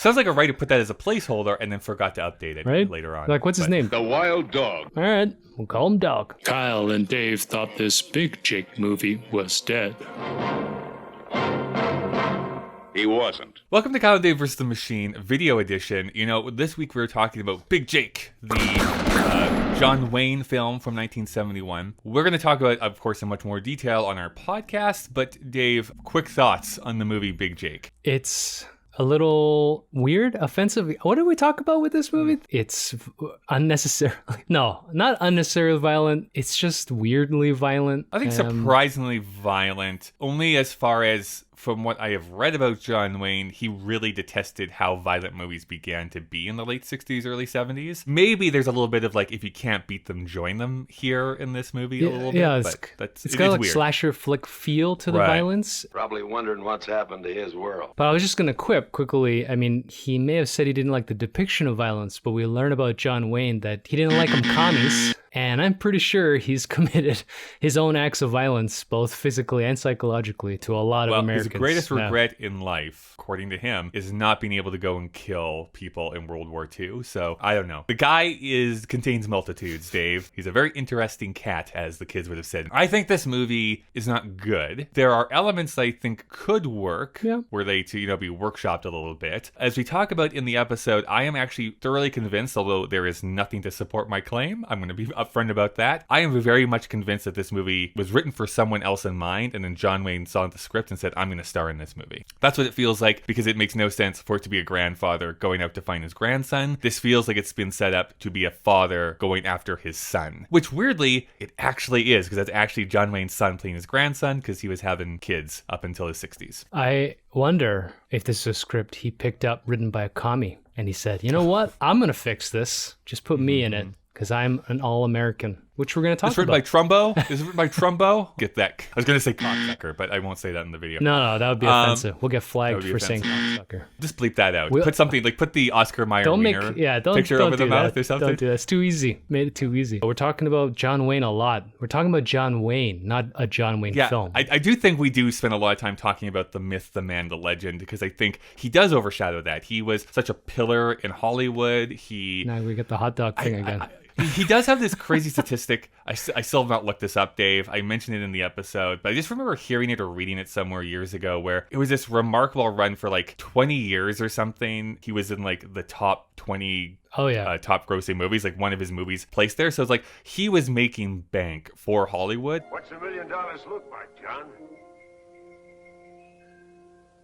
Sounds like a writer put that as a placeholder and then forgot to update it Right? later on. Like, what's his name? The Wild Dog. All right, we'll call him Dog. Kyle and Dave thought this Big Jake movie was dead. He wasn't. Welcome to Kyle and Dave vs. the Machine video edition. You know, this week we were talking about Big Jake, the John Wayne film from 1971. We're going to talk about, of course, in much more detail on our podcast. But Dave, quick thoughts on the movie Big Jake. It's a little weird, offensive. What did we talk about with this movie? It's unnecessarily, no, not unnecessarily violent. It's just weirdly violent. I think surprisingly violent, only as far as, from what I have read about John Wayne, he really detested how violent movies began to be in the late 60s, early 70s. Maybe there's a little bit of like, if you can't beat them, join them here in this movie a little bit. Yeah, It's got like weird. slasher flick feel to the violence. Probably wondering what's happened to his world. But I was just going to quip quickly. I mean, he may have said he didn't like the depiction of violence, but we learn about John Wayne that he didn't like them commies. And I'm pretty sure he's committed his own acts of violence, both physically and psychologically, to a lot of Americans. His greatest regret in life, according to him, is not being able to go and kill people in World War II. So, I don't know. The guy contains multitudes, Dave. He's a very interesting cat, as the kids would have said. I think this movie is not good. There are elements that I think could work, were they to, be workshopped a little bit. As we talk about in the episode, I am actually thoroughly convinced, although there is nothing to support my claim, I'm going to be upfront about that. I am very much convinced that this movie was written for someone else in mind, and then John Wayne saw the script and said, I'm going to star in this movie. That's what it feels like, because it makes no sense for it to be a grandfather going out to find his grandson. This feels like it's been set up to be a father going after his son, which weirdly, it actually is, because that's actually John Wayne's son playing his grandson, because he was having kids up until his 60s. I wonder if this is a script he picked up written by a commie, and he said, you know what? I'm going to fix this. Just put me in it, because I'm an all-American, which we're going to talk about. It's written by Trumbo? Is it written by Trumbo? Get that. I was going to say cocksucker, but I won't say that in the video. No, that would be offensive. We'll get flagged for saying cocksucker. Just bleep that out. Put something, like put the Oscar Mayer picture don't over the mouth or something. Don't do that. It's too easy. Made it too easy. We're talking about John Wayne a lot. We're talking about John Wayne, not a John Wayne film. I do think we do spend a lot of time talking about the myth, the man, the legend, because I think he does overshadow that. He was such a pillar in Hollywood. Now we get the hot dog thing again. He does have this crazy statistic. I still have not looked this up, Dave. I mentioned it in the episode, but I just remember hearing it or reading it somewhere years ago where it was this remarkable run for like 20 years or something. He was in like the top 20 top grossing movies, like one of his movies placed there. So it's like he was making bank for Hollywood. What's $1 million look like, John?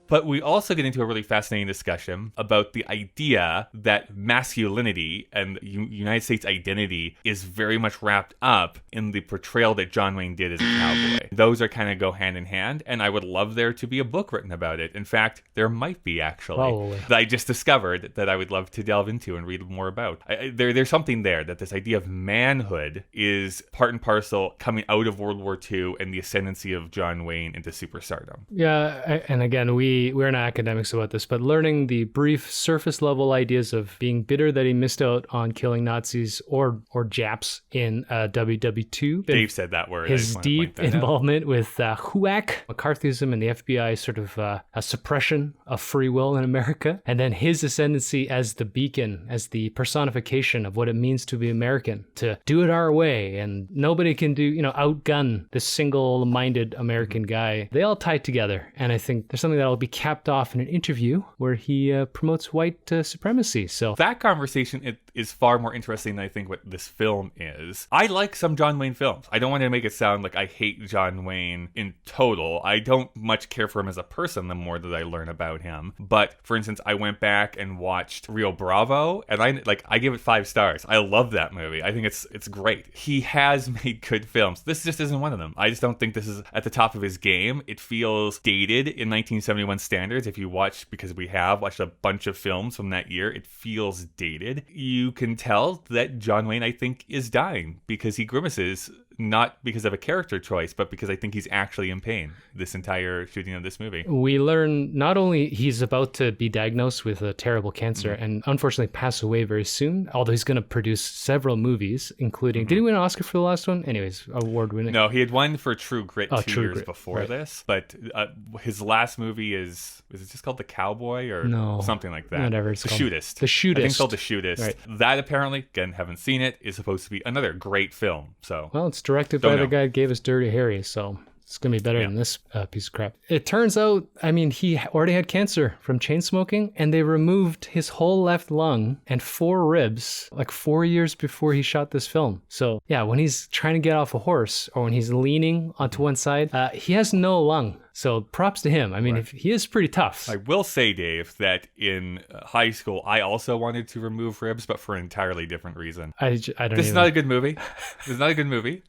But we also get into a really fascinating discussion about the idea that masculinity and United States identity is very much wrapped up in the portrayal that John Wayne did as a cowboy. Those are kind of go hand in hand, and I would love there to be a book written about it. In fact, there might be, actually, Probably. that I just discovered that I would love to delve into and read more about. There's something there, that this idea of manhood is part and parcel coming out of World War II and the ascendancy of John Wayne into superstardom. Yeah, and again, we're not academics about this, but learning the brief surface level ideas of being bitter that he missed out on killing Nazis or Japs in WW2. Dave said that word. His deep involvement with HUAC, McCarthyism, and the FBI sort of a suppression of free will in America. And then his ascendancy as the beacon, as the personification of what it means to be American, to do it our way. And nobody can outgun this single-minded American guy. They all tie together. And I think there's something that'll be capped off in an interview where he promotes white supremacy. So that conversation is far more interesting than I think what this film is. I like some John Wayne films. I don't want to make it sound like I hate John Wayne in total. I don't much care for him as a person the more that I learn about him. But for instance, I went back and watched Rio Bravo, and I give it 5 stars. I love that movie. I think it's great. He has made good films. This just isn't one of them. I just don't think this is at the top of his game. It feels dated in 1971 standards. If you watch, because we have watched a bunch of films from that year, it feels dated. You can tell that John Wayne, I think, is dying because he grimaces not because of a character choice, but because I think he's actually in pain this entire shooting of this movie. We learn not only he's about to be diagnosed with a terrible cancer and unfortunately pass away very soon, although he's going to produce several movies, including, did he win an Oscar for the last one? Anyways, award winning. No, he had won for True Grit 2 True years Grit, before right. this, but his last movie is it just called The Cowboy or No, something like that? whatever it's The called. Shootist. The Shootist. I think it's called The Shootist. Right. That apparently, again, haven't seen it, is supposed to be another great film. So Well, it's directed Don't by the know. guy who gave us Dirty Harry, so it's going to be better than this piece of crap. It turns out, I mean, he already had cancer from chain smoking, and they removed his whole left lung and 4 ribs like 4 years before he shot this film. So, yeah, when he's trying to get off a horse or when he's leaning onto one side, he has no lung. So props to him. I mean, he is pretty tough. I will say, Dave, that in high school, I also wanted to remove ribs, but for an entirely different reason. I don't This is even... not a good movie. This is not a good movie.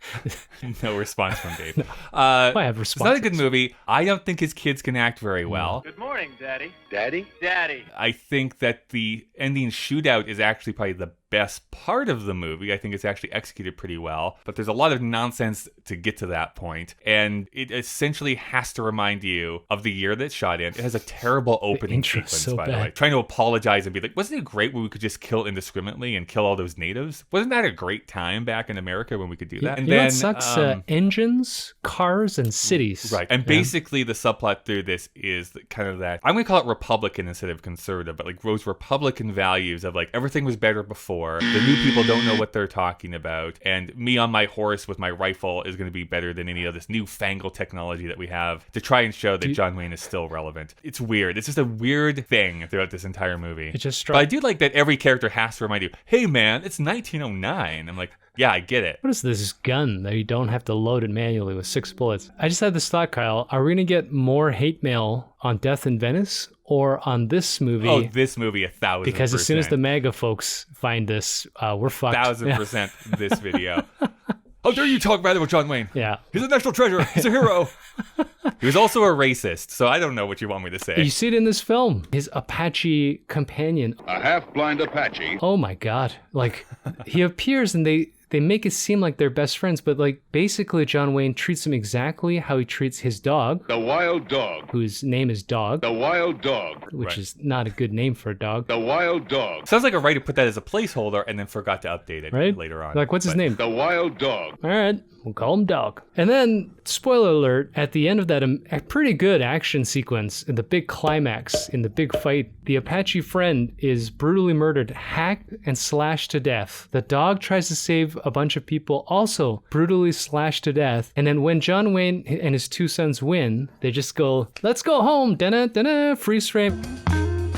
No response from Dave. I have It's not a good responses. movie. I don't think his kids can act very well. Good morning, Daddy. Daddy? Daddy. I think that the ending shootout is actually probably the best part of the movie. I think it's actually executed pretty well, but there's a lot of nonsense to get to that point, and it essentially has to remind you of the year that's shot in. It has a terrible opening intro's sequence, so by the bad. way. Trying to apologize and be like, wasn't it great when we could just kill indiscriminately and kill all those natives? Wasn't that a great time back in America when we could do that? You know what sucks? Engines, cars, and cities. Right. And Yeah. basically the subplot through this is kind of that, I'm going to call it Republican instead of conservative, but like those Republican values of like everything was better before. The new people don't know what they're talking about. And me on my horse with my rifle is going to be better than any of this newfangled technology that we have to try and show that John Wayne is still relevant. It's weird. It's just a weird thing throughout this entire movie. It just But I do like that every character has to remind you, hey man, it's 1909. I'm like, yeah, I get it. What is this gun that you don't have to load it manually with 6 bullets? I just had this thought, Kyle. Are we going to get more hate mail on Death in Venice or on this movie? Oh, this movie, 1,000%. Because as soon as the MAGA folks find this, we're fucked. 1,000% this video. How dare you talk bad about John Wayne? Yeah. He's a national treasure. He's a hero. He was also a racist, so I don't know what you want me to say. You see it in this film. His Apache companion. A half-blind Apache. Oh my God. Like, he appears and they make it seem like they're best friends, but like basically John Wayne treats him exactly how he treats his dog, The wild dog. whose name is Dog, The wild dog. which Right. is not a good name for a dog, The wild dog. Sounds like a writer put that as a placeholder and then forgot to update it right? later on. Like, what's his But name? The wild dog. All right, we'll call him Dog. And then, spoiler alert, at the end of that a pretty good action sequence, in the big climax, in the big fight, the Apache friend is brutally murdered, hacked and slashed to death. The dog tries to save a bunch of people, also brutally slashed to death. And then when John Wayne and his 2 sons win, they just go, let's go home, da-na, freeze frame.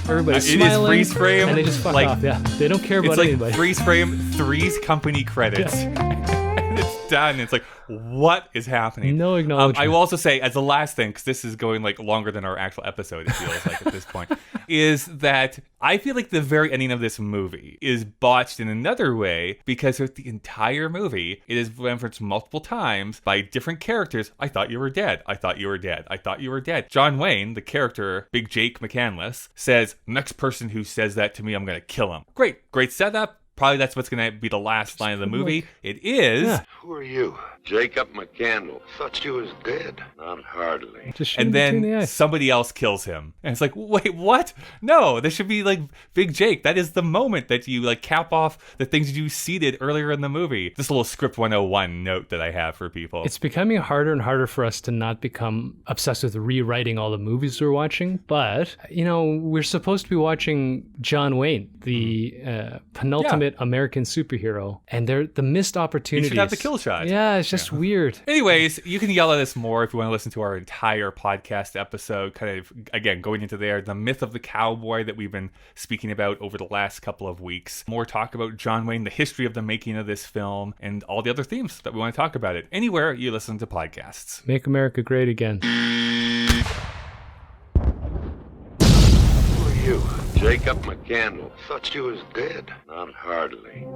Everybody's It is smiling. freeze frame, And they just fuck like- off, yeah. They don't care it's about like anybody. freeze frame, Three's company credits. And it's done. It's like, what is happening? No acknowledgement. I will also say, as the last thing, because this is going like longer than our actual episode, it feels like at this point, is that I feel like the very ending of this movie is botched in another way because throughout the entire movie, it is referenced multiple times by different characters. I thought you were dead. I thought you were dead. I thought you were dead. John Wayne, the character, Big Jake McCandless, says, next person who says that to me, I'm going to kill him. Great setup. Probably that's what's going to be the last line of the movie. It is. Yeah. Who are you? Jacob McCandle. Thought you was dead. Not hardly. Just shoot And him between the then eyes. somebody else kills him. And it's like, wait, what? No, this should be like Big Jake. That is the moment that you like cap off the things you seeded earlier in the movie. This little script 101 note that I have for people. It's becoming harder and harder for us to not become obsessed with rewriting all the movies we're watching. But, you know, we're supposed to be watching John Wayne, the penultimate American superhero. And they're the missed opportunities. have the kill shot. Yeah, it's just weird. Anyways, you can yell at us more if you want to listen to our entire podcast episode. Kind of, again, going into there, the myth of the cowboy that we've been speaking about over the last couple of weeks. More talk about John Wayne, the history of the making of this film, and all the other themes that we want to talk about it. Anywhere you listen to podcasts. Make America great again. Who are you? Jacob McCandle. Thought you was dead. Not hardly.